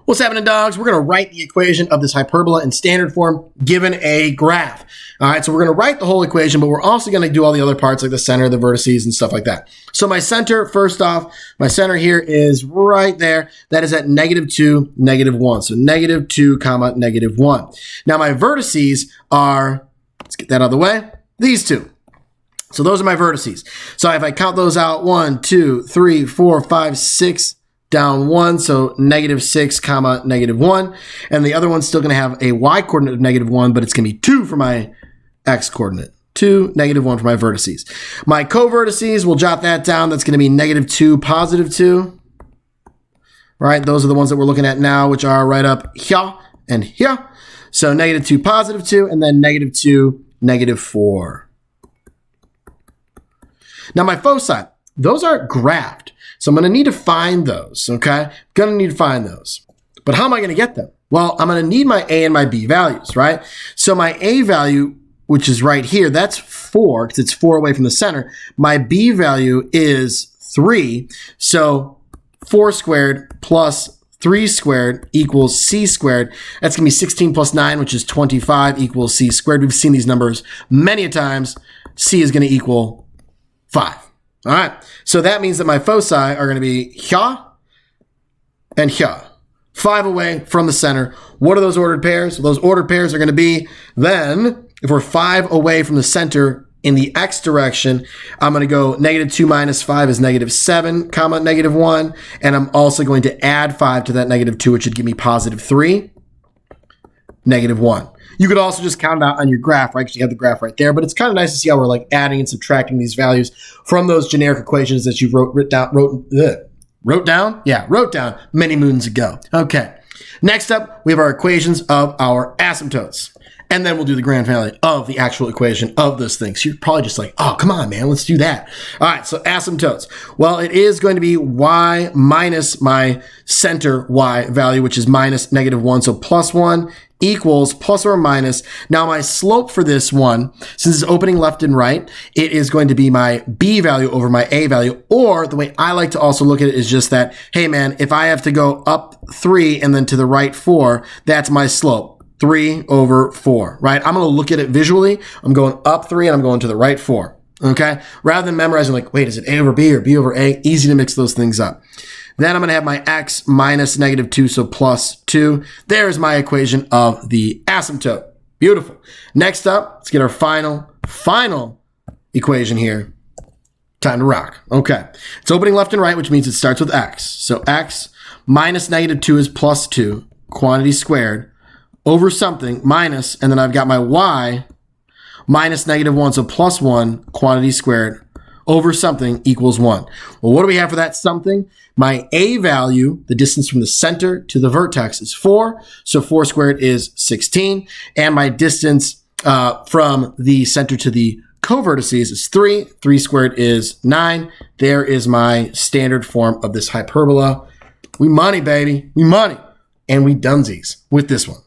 What's happening, dogs? We're going to write the equation of this hyperbola in standard form given a graph. All right, so we're going to write the whole equation, but we're also going to do all the other parts like the center, the vertices, and stuff like that. So my center, first off, my center here is right there. That is at -2, -1. So -2, comma, -1. Now my vertices are, let's get that out of the way, these two. So those are my vertices. So if I count those out, 1, 2, 3, 4, 5, 6, down 1, so -6, comma, -1. And the other one's still going to have a y coordinate of -1, but it's going to be 2 for my x coordinate. 2, -1 for my vertices. My co-vertices, we'll jot that down. That's going to be -2, +2. Right? Those are the ones that we're looking at now, which are right up here and here. So -2, +2, and then -2, -4. Now my foci, those are graphed. So I'm going to need to find those, okay? Going to need to find those. But how am I going to get them? Well, I'm going to need my A and my B values, right? So my A value, which is right here, that's 4, because it's 4 away from the center. My B value is 3. So 4 squared plus 3 squared equals C squared. That's going to be 16 plus 9, which is 25, equals C squared. We've seen these numbers many a times. C is going to equal 5. All right, so that means that my foci are going to be here and here, 5 away from the center. What are those ordered pairs? Well, those ordered pairs are going to be then, if we're 5 away from the center in the x direction, I'm going to go -2 minus 5 is -7, comma, -1, and I'm also going to add 5 to that -2, which would give me +3, -1. You could also just count it out on your graph, right? Because you have the graph right there. But it's kind of nice to see how we're like adding and subtracting these values from those generic equations that you wrote down many moons ago. Okay. Next up, we have our equations of our asymptotes. And then we'll do the grand finale of the actual equation of this thing. So you're probably just like, oh, come on, man, let's do that. All right, so asymptotes. Well, it is going to be y minus my center y value, which is minus -1. So +1 equals plus or minus. Now my slope for this one, since it's opening left and right, it is going to be my B value over my A value. Or the way I like to also look at it is just that, hey man, if I have to go up 3 and then to the right 4, that's my slope. 3 over 4, right? I'm going to look at it visually. I'm going up 3 and I'm going to the right 4, okay? Rather than memorizing like, wait, is it A over B or B over A? Easy to mix those things up. Then I'm going to have my x minus -2, so +2. There's my equation of the asymptote. Beautiful. Next up, let's get our final equation here. Time to rock. Okay. It's opening left and right, which means it starts with x. So x minus -2 is +2, quantity squared, over something, minus, and then I've got my y minus -1, so +1, quantity squared, over something equals 1. Well, what do we have for that something? My A value, the distance from the center to the vertex, is 4. So 4 squared is 16. And my distance from the center to the co-vertices is 3. 3 squared is 9. There is my standard form of this hyperbola. We money, baby. We money. And we dunsies with this one.